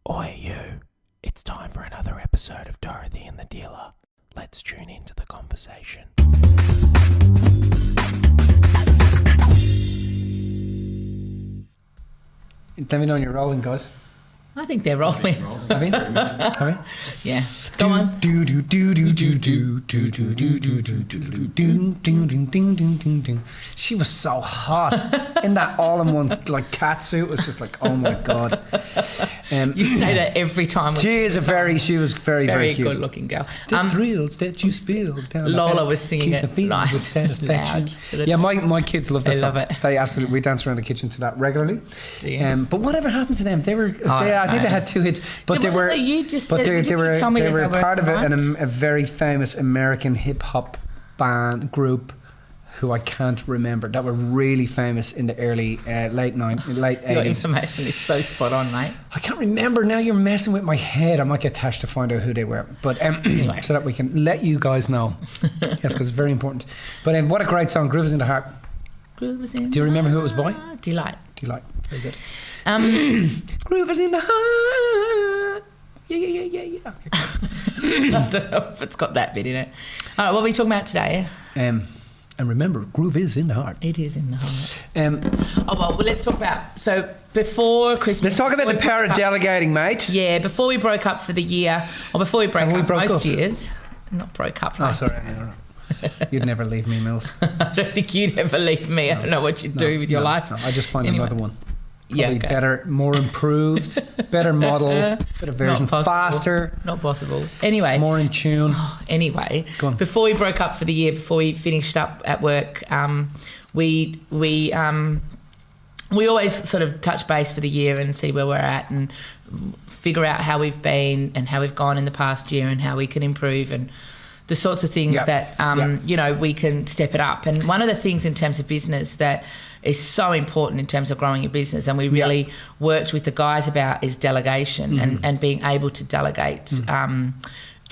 Oi, you. It's time for another episode of Dorothy and the Dealer. Let's tune into the conversation. Let me know when you're rolling, guys. I think they're rolling. Have you? Have you? Yeah. Go on. She was so hot in that all-in-one like cat suit. It was just like, oh my god. You say that every time. She was very very cute. good-looking girl. The thrills that you spill down. Lola was singing it nice, with satisfaction. loud. Yeah, my kids love that They song. love it. They absolutely. We dance around the kitchen to that regularly. Do you? But whatever happened to them? They were. I think they had 2 hits, but they were. You just But said, they were part of right? a very famous American hip hop band group, who I can't remember, that were really famous in the early late Your 80s. information is so spot on, mate. I can't remember now. You're messing with my head. I might get Tash to find out who they were, but Anyway. so that we can let you guys know. Yes, because it's very important. But what a great song, "Groove Is in the Heart." Groove is in Do you remember who it was by? Delight. Delight. Very good. Groove is in the heart. Yeah. Okay. I don't know if it's got that bit in it. All right, what are we talking about today? And remember, groove is in the heart. It is in the heart. Well, let's talk about, so before Christmas. Let's talk about the power of delegating, mate. Yeah, before we broke up for the year, or before we broke up most years. Not broke up, Oh, mate. sorry. No. You'd never leave me, Mills. I don't think you'd ever leave me. I don't know what you'd do with your life. No, I just find another one. Yeah, Probably okay. better, more improved, better model, better version, Not possible. faster, Not possible. Anyway. more in tune. Anyway, Go on. before we broke up for the year, before we finished up at work, we always sort of touch base for the year and see where we're at and figure out how we've been and how we've gone in the past year and how we can improve and the sorts of things that we can step it up. And one of the things in terms of business that is so important in terms of growing your business, and we really worked with the guys about, is delegation and being able to delegate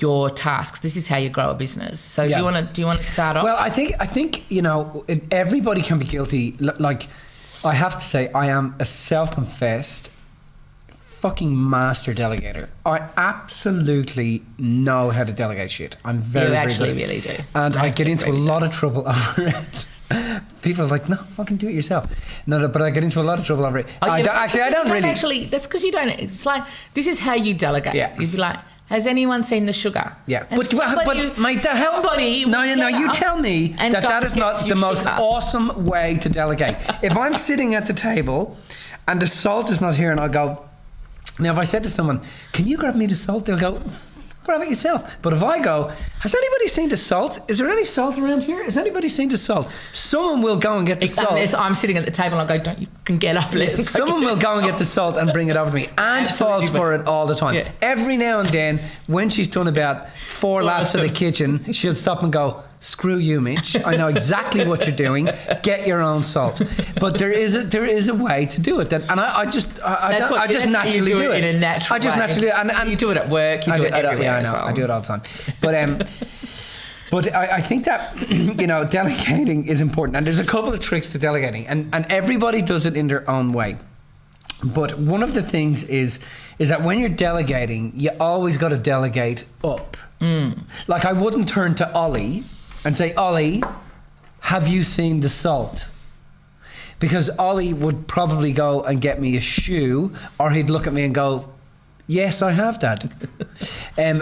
your tasks. This is how you grow a business. So do you want to start off? Well, I think everybody can be guilty. Like, I have to say, I am a self-confessed fucking master delegator. I absolutely know how to delegate shit. I'm very, you actually very good. really do. And I get into a lot of trouble over it. People are like, no, fucking do it yourself. No, but I get into a lot of trouble over it. I don't really. Actually, that's because you don't. It's like, this is how you delegate. Yeah. You'd be like, has anyone seen the sugar? Yeah, And but mate, you tell me that is not the most awesome way to delegate. If I'm sitting at the table and the salt is not here, and I'll go. Now, if I said to someone, "Can you grab me the salt?" They'll go, "Grab it yourself." But if I go, "Has anybody seen the salt? Is there any salt around here? Has anybody seen the salt?" Someone will go and get the salt. Unless I'm sitting at the table and I go, "Don't you can get up?" Someone will go and get the salt and bring it over to me. And falls for it all the time. Yeah. Every now and then, when she's done about 4 laps of the kitchen, she'll stop and go, "Screw you, Mitch. I know exactly what you're doing. Get your own salt." But there is a way to do it. I just naturally do it in a natural I just way. naturally do it. And you do it at work. You do it everywhere. Yeah, I as know. well. I do it all the time. But I think that delegating is important, and there's a couple of tricks to delegating, and everybody does it in their own way. But one of the things is that when you're delegating, you always got to delegate up. Like, I wouldn't turn to Ollie and say, "Ollie, have you seen the salt?" Because Ollie would probably go and get me a shoe, or he'd look at me and go, "Yes, I have, Dad."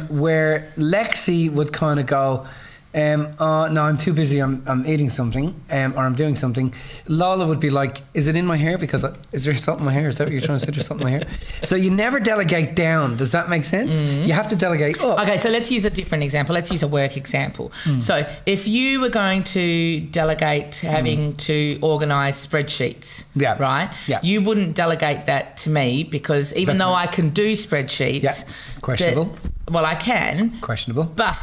Where Lexi would kind of go, "No, I'm too busy. I'm eating something, or I'm doing something." Lola would be like, "Is it in my hair? Because is there salt in my hair? Is that what you're trying to say? There's salt in my hair?" So you never delegate down. Does that make sense? You have to delegate up. Okay, so let's use a different example. Let's use a work example. So if you were going to delegate having to organise spreadsheets, right? Yeah. You wouldn't delegate that to me, because even though I can do spreadsheets, questionable. Well, I can. Questionable. But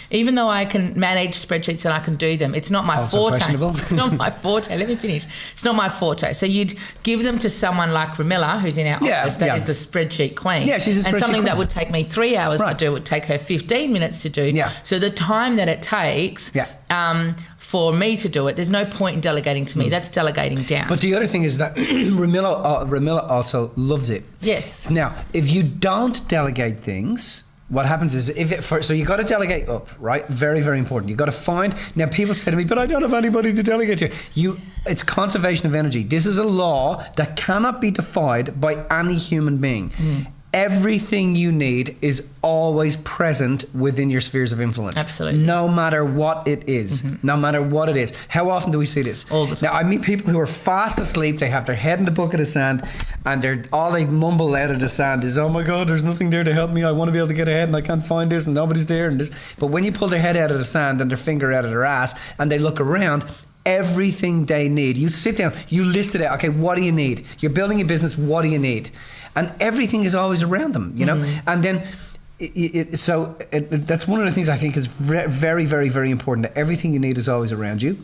even though I can manage spreadsheets and I can do them, it's not my Also forte. questionable. It's not my forte. Let me finish. It's not my forte. So you'd give them to someone like Ramilla, who's in our office, that is the spreadsheet queen. Yeah, she's a spreadsheet And something queen. that would take me 3 hours to do would take her 15 minutes to do. Yeah. So the time that it takes for me to do it. There's no point in delegating to me. That's delegating down. But the other thing is that Ramilla also loves it. Yes. Now, if you don't delegate things, what happens is so you got to delegate up, right? Very, very important. You got to find. Now, people say to me, "But I don't have anybody to delegate to." It's conservation of energy. This is a law that cannot be defied by any human being. Everything you need is always present within your spheres of influence. Absolutely. No matter what it is. No matter what it is. How often do we see this? All the time. Now, I meet people who are fast asleep. They have their head in the bucket of sand, and all they mumble out of the sand is, "Oh my God, there's nothing there to help me. I want to be able to get ahead, and I can't find this, and nobody's there." And this. But when you pull their head out of the sand and their finger out of their ass, and they look around, everything they need. You sit down, you list it out. Okay, what do you need? You're building a business. What do you need? And everything is always around them, you know. And then, that's one of the things I think is very, very, very important. That everything you need is always around you.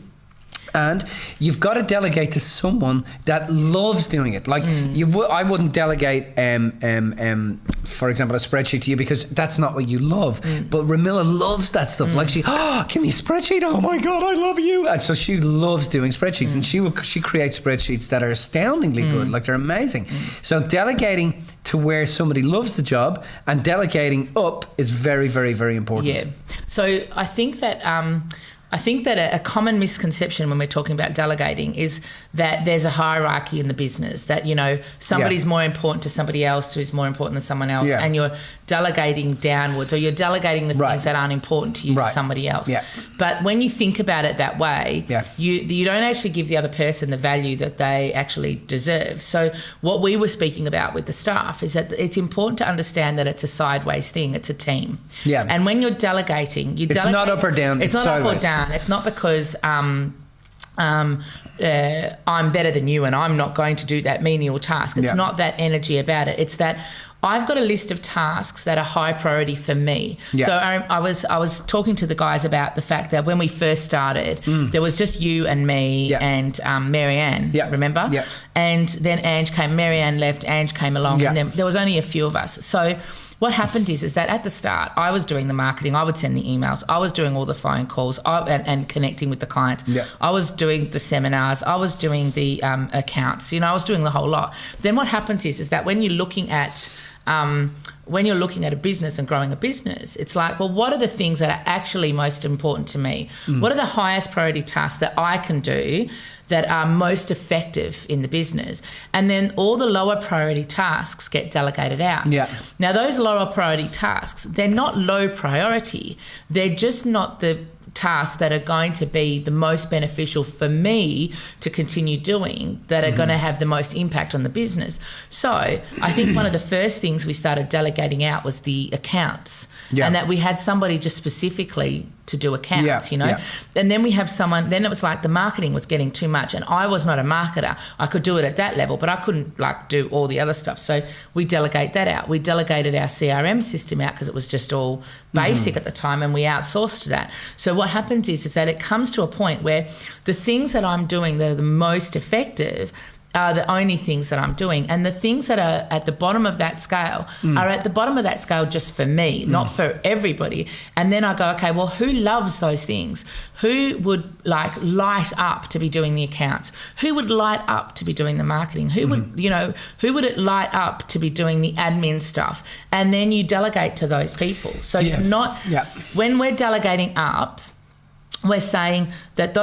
And you've got to delegate to someone that loves doing it. Like I wouldn't delegate, for example, a spreadsheet to you because that's not what you love. But Ramilla loves that stuff. Like give me a spreadsheet. Oh my God, I love you. And so she loves doing spreadsheets, and she creates spreadsheets that are astoundingly good. Like they're amazing. So delegating to where somebody loves the job and delegating up is very, very, very important. Yeah. So I think that. A common misconception when we're talking about delegating is that there's a hierarchy in the business, that, you know, somebody's more important to somebody else who's more important than someone else, and you're delegating downwards, or you're delegating the things that aren't important to you to somebody else. Yeah. But when you think about it that way, you don't actually give the other person the value that they actually deserve. So what we were speaking about with the staff is that it's important to understand that it's a sideways thing. It's a team. Yeah. And when you're delegating, it's not up or down. It's not sideways. Up or down. It's not because I'm better than you and I'm not going to do that menial task. It's not that energy about it. It's that I've got a list of tasks that are high priority for me. Yeah. So I was talking to the guys about the fact that when we first started, there was just you and me and Marianne, remember? Yeah. And then Ange came, Marianne left, Ange came along, and then there was only a few of us. So what happened is that at the start, I was doing the marketing, I would send the emails, I was doing all the phone calls and connecting with the clients. Yeah. I was doing the seminars, I was doing the accounts, you know, I was doing the whole lot. Then what happens is that when you're looking at a business and growing a business, it's like, well, what are the things that are actually most important to me? What are the highest priority tasks that I can do that are most effective in the business? And then all the lower priority tasks get delegated out. Yeah. Now, those lower priority tasks, they're not low priority. They're just not the tasks that are going to be the most beneficial for me to continue doing, that are going to have the most impact on the business. So I think one of the first things we started delegating out was the accounts, and that we had somebody just specifically to do accounts, you know. Yeah. And then we have someone, then it was like the marketing was getting too much, and I was not a marketer. I could do it at that level, but I couldn't like do all the other stuff. So we delegate that out. We delegated our CRM system out because it was just all basic at the time, and we outsourced that. So what happens is that it comes to a point where the things that I'm doing that are the most effective are the only things that I'm doing. And the things that are at the bottom of that scale are at the bottom of that scale just for me, not for everybody. And then I go, okay, well, who loves those things? Who would like light up to be doing the accounts? Who would light up to be doing the marketing? Who would, you know, who would it light up to be doing the admin stuff? And then you delegate to those people. So you're not, when we're delegating up, we're saying that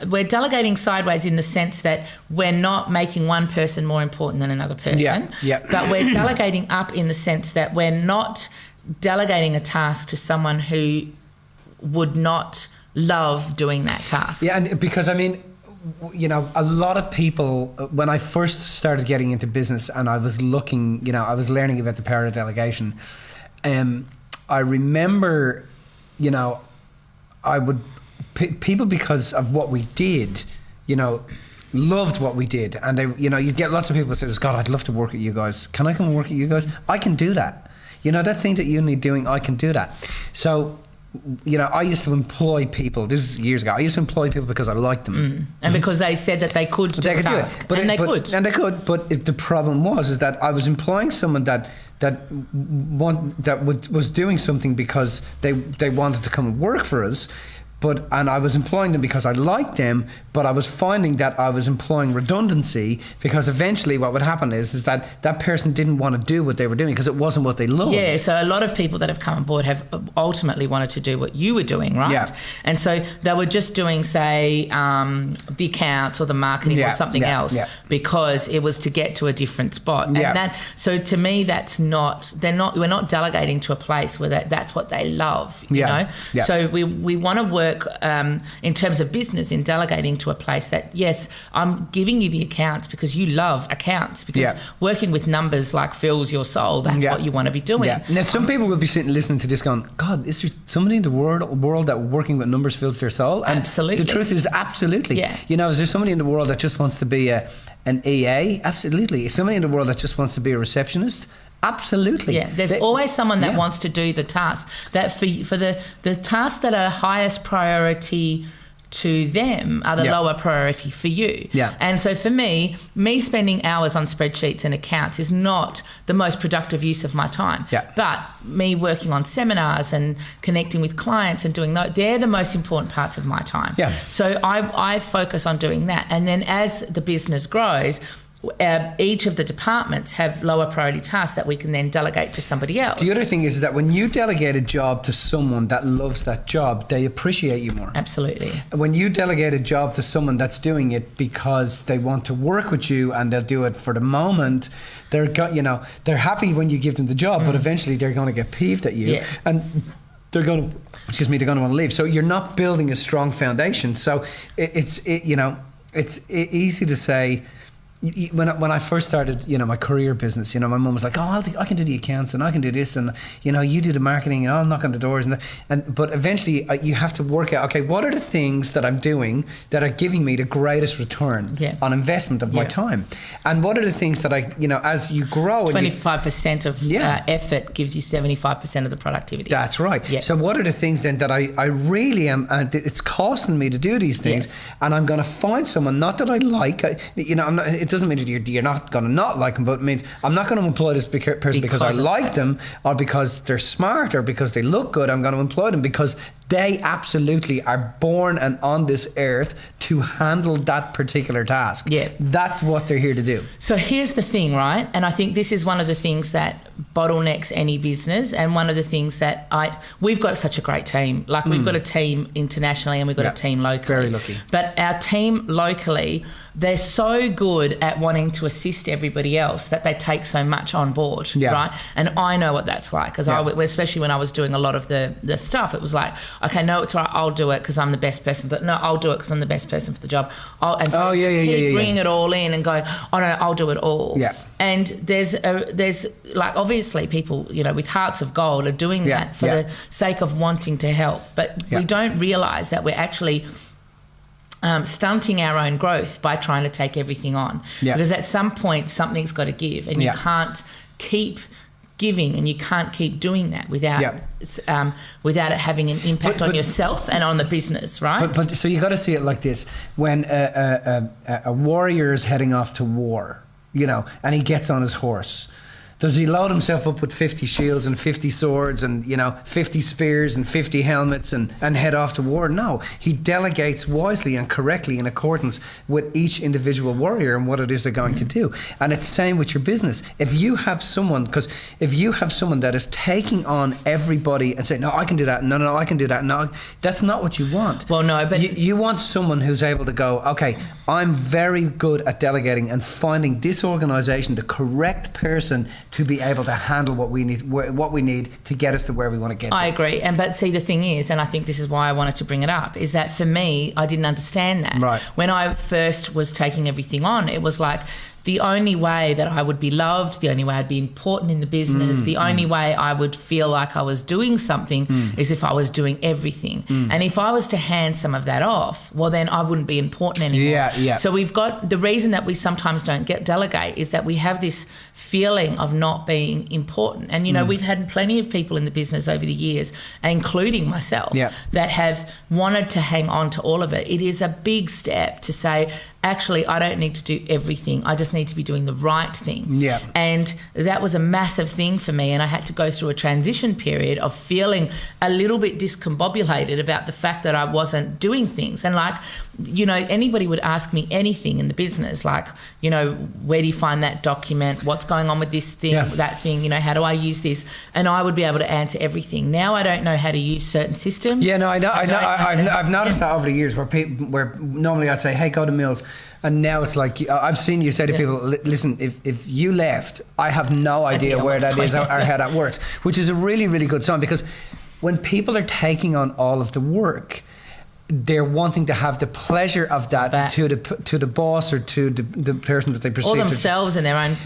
we're delegating sideways in the sense that we're not making one person more important than another person. But we're delegating up in the sense that we're not delegating a task to someone who would not love doing that task. Yeah, and because, I mean, you know, a lot of people, when I first started getting into business and I was looking, you know, I was learning about the power of delegation, I remember, you know, people, because of what we did, you know, loved what we did. And they, you know, you'd get lots of people who say, God, I'd love to work at you guys. Can I come and work at you guys? I can do that. You know, that thing that you need doing, I can do that. So, you know, I used to employ people, this is years ago, I used to employ people because I liked them. And because they said that they could do the task. And they could. But the problem was that I was employing someone that was doing something because they wanted to come and work for us. and I was employing them because I liked them, but I was finding that I was employing redundancy, because eventually what would happen is that person didn't want to do what they were doing because it wasn't what they loved. Yeah, so a lot of people that have come on board have ultimately wanted to do what you were doing, right? Yeah. And so they were just doing, say, the accounts or the marketing or something else because it was to get to a different spot. And so to me, we're not delegating to a place where that's what they love, you know? Yeah. So we want to work in terms of business in delegating to a place that, yes, I'm giving you the accounts because you love accounts, because working with numbers like fills your soul. That's what you want to be doing. Yeah. Now, some people will be sitting listening to this going, God, is there somebody in the world that working with numbers fills their soul? And absolutely. The truth is, absolutely. Yeah. You know, is there somebody in the world that just wants to be an EA? Absolutely. Is somebody in the world that just wants to be a receptionist? Absolutely. Yeah, there's always someone that wants to do the task. That for the tasks that are highest priority to them are the lower priority for you. Yeah. And so for me spending hours on spreadsheets and accounts is not the most productive use of my time. Yeah. But me working on seminars and connecting with clients and doing that, they're the most important parts of my time. Yeah. So I focus on doing that. And then as the business grows, each of the departments have lower priority tasks that we can then delegate to somebody else. The other thing is that when you delegate a job to someone that loves that job, they appreciate you more. Absolutely. When you delegate a job to someone that's doing it because they want to work with you and they'll do it for the moment, they're happy when you give them the job, but eventually they're going to get peeved at you. Yeah. And they're going to want to leave. So you're not building a strong foundation. So it's easy to say. When I first started, my career business, my mum was like, "Oh, I can do the accounts and I can do this, and you do the marketing and I'll knock on the doors." But eventually, you have to work out, okay, what are the things that I'm doing that are giving me the greatest return on investment of my time, and what are the things that as you grow, 25% of effort gives you 75% of the productivity. That's right. Yeah. So what are the things then that I really am? And it's costing me to do these things, and I'm going to find someone, not that I like, I'm not. It doesn't mean that you're not going to not like them, but it means I'm not going to employ this person because I like them, or because they're smart, or because they look good. I'm going to employ them because they absolutely are born and on this earth to handle that particular task. Yeah. That's what they're here to do. So here's the thing, right? And I think this is one of the things that bottlenecks any business, and one of the things that we've got such a great team. Like we've got a team internationally and we've got a team locally. Very lucky. But our team locally, they're so good at wanting to assist everybody else that they take so much on board, right? And I know what that's like, because especially when I was doing a lot of the stuff, it was like, okay, no, it's all right, I'll do it because I'm the best person. But no, I'll do it because I'm the best person for the job. Keep bringing it all in and go, oh no, I'll do it all. Yeah. And there's like obviously people with hearts of gold are doing that for the sake of wanting to help, but we don't realise that we're actually stunting our own growth by trying to take everything on. Because at some point something's got to give, and you can't keep giving and you can't keep doing that without it having an impact on yourself and on the business, right? But so you got to see it like this: when a warrior is heading off to war, and he gets on his horse, does he load himself up with 50 shields and 50 swords and 50 spears and 50 helmets and head off to war? No, he delegates wisely and correctly in accordance with each individual warrior and what it is they're going to do. And it's the same with your business. If you have someone that is taking on everybody and saying, no, I can do that, no, I can do that, no, that's not what you want. Well, no, but you want someone who's able to go, okay, I'm very good at delegating and finding this organisation the correct person to be able to handle what we need to get us to where we want to get to. I agree. But see, the thing is, and I think this is why I wanted to bring it up, is that for me, I didn't understand that. Right. When I first was taking everything on, it was like, the only way that I would be loved, the only way I'd be important in the business, the only way I would feel like I was doing something is if I was doing everything. And if I was to hand some of that off, well, then I wouldn't be important anymore. Yeah. So we've got, the reason that we sometimes don't delegate is that we have this feeling of not being important. And, we've had plenty of people in the business over the years, including myself, that have wanted to hang on to all of it. It is a big step to say, actually, I don't need to do everything. I just need to be doing the right thing. Yeah. And that was a massive thing for me. And I had to go through a transition period of feeling a little bit discombobulated about the fact that I wasn't doing things. And like, you know, anybody would ask me anything in the business, like, you know, where do you find that document? What's going on with this thing, that thing? You know, how do I use this? And I would be able to answer everything. Now I don't know how to use certain systems. Yeah, no, I know. I've noticed that over the years where normally I'd say, hey, go to Mills. And now it's like, I've seen you say to people, listen, if you left, I have no idea where that is or how that works, which is a really, really good sign, because when people are taking on all of the work, they're wanting to have the pleasure of that. to the boss or to the person that they perceive. Or themselves in their own,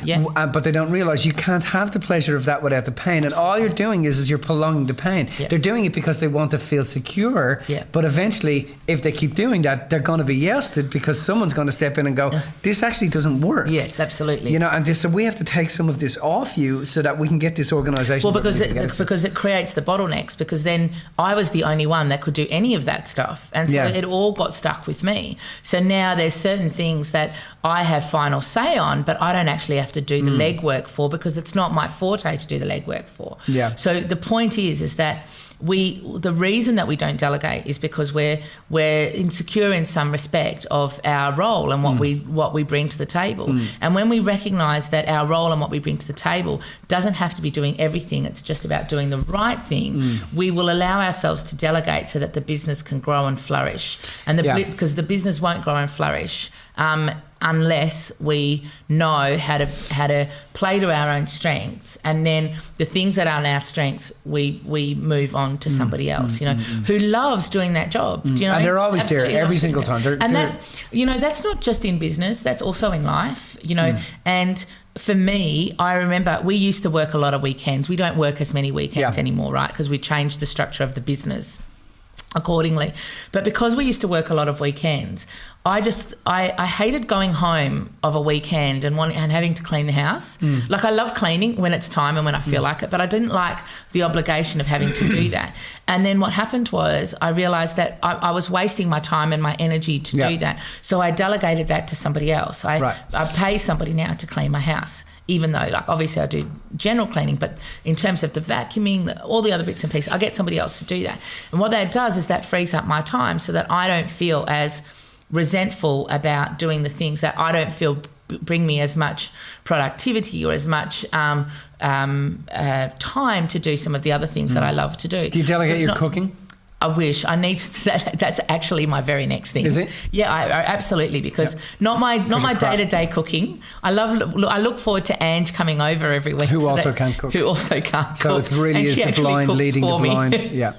but they don't realise you can't have the pleasure of that without the pain. And all you're doing is you're prolonging the pain. Yeah. They're doing it because they want to feel secure. Yeah. But eventually, if they keep doing that, they're going to be ousted because someone's going to step in and go, this actually doesn't work. Yes, absolutely. You know, and so we have to take some of this off you so that we can get this organisation. Well, because it creates the bottlenecks, because then I was the only one that could do any of that stuff. And so it all got stuck with me. So now there's certain things that I have final say on, but I don't actually have to do the legwork for, because it's not my forte to do the legwork for. Yeah. So the point is that the reason that we don't delegate is because we're insecure in some respect of our role and what we bring to the table. And when we recognise that our role and what we bring to the table doesn't have to be doing everything, it's just about doing the right thing, we will allow ourselves to delegate so that the business can grow and flourish. And because the business won't grow and flourish unless we know how to play to our own strengths, and then the things that aren't our strengths we move on to somebody else, you know, who loves doing that job. Do you know? And they're always there every single time. That, you know, that's not just in business, that's also in life, you know. And for me, I remember we used to work a lot of weekends. We don't work as many weekends anymore, right? Because we changed the structure of the business accordingly. But because we used to work a lot of weekends, I hated going home of a weekend and having to clean the house. Like, I love cleaning when it's time and when I feel like it, but I didn't like the obligation of having to do that. And then what happened was I realised that I was wasting my time and my energy to do that. So I delegated that to somebody else. I pay somebody now to clean my house, even though, like, obviously I do general cleaning, but in terms of the vacuuming, all the other bits and pieces, I get somebody else to do that. And what that does is that frees up my time so that I don't feel as resentful about doing the things that I don't feel bring me as much productivity or as much time to do some of the other things that I love to do. Do you delegate your cooking? I wish. I need to, that's actually my very next thing. Is it? Yeah, I absolutely, because not my day-to-day cooking. I look forward to Ange coming over every week. Who also can't cook. So it really is the blind leading the blind. Yeah.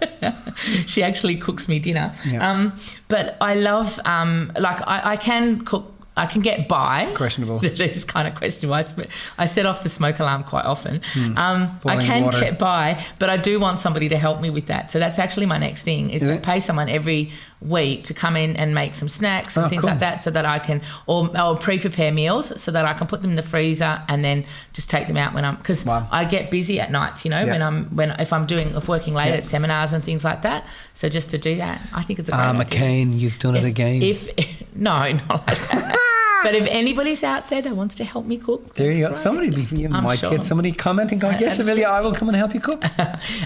She actually cooks me dinner. Yeah. But I love, I can cook. I can get by. Questionable. It is kind of questionable. I set off the smoke alarm quite often. I Boiling can water. get by, but I do want somebody to help me with that. So that's actually my next thing, is to pay someone every week to come in and make some snacks and things like that, so that I can, or pre-prepare meals so that I can put them in the freezer and then just take them out when I'm, because I get busy at nights, you know, if I'm working late at seminars and things like that. So just to do that, I think it's a great idea. McCain, you've done it again. No, not like that. But if anybody's out there that wants to help me cook, there you go. Somebody, you might get somebody commenting, going, "Yes, Amelia, I will come and help you cook."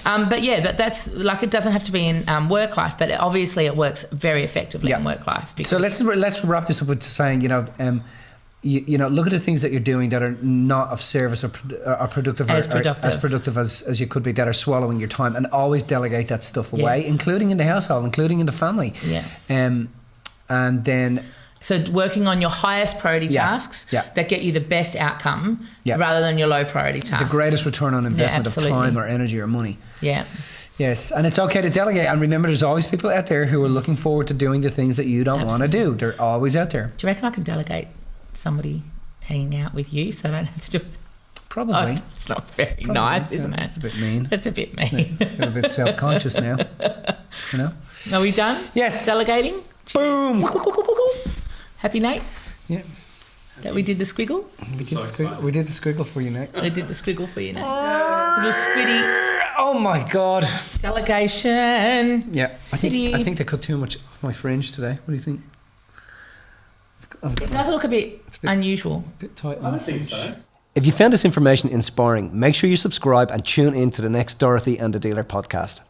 But yeah, that's like, it doesn't have to be in work life, but obviously it works very effectively in work life. So let's wrap this up with saying, you know, look at the things that you're doing that are not of service or productive, as productive as you could be, that are swallowing your time, and always delegate that stuff away, including in the household, including in the family. Yeah. And then. So working on your highest priority tasks that get you the best outcome rather than your low priority tasks. The greatest return on investment of time or energy or money. Yeah. Yes, and it's okay to delegate. And remember, there's always people out there who are looking forward to doing the things that you don't want to do. They're always out there. Do you reckon I can delegate somebody hanging out with you so I don't have to do it? Probably. Oh, it's not very nice, isn't it? It's a bit mean. It's a bit mean. I feel a bit self-conscious now. You know? Are we done? Yes. Delegating? Boom. Happy, Nate? Yeah. That we did the squiggle? We did the squiggle for you, Nate. We did the squiggle for you, Nate. Little squiddy. Oh my God. Delegation. Yeah. City. I think they cut too much off my fringe today. What do you think? It does look a bit unusual. bit tight. I don't think so. If you found this information inspiring, make sure you subscribe and tune in to the next Dorothy and the Dealer podcast.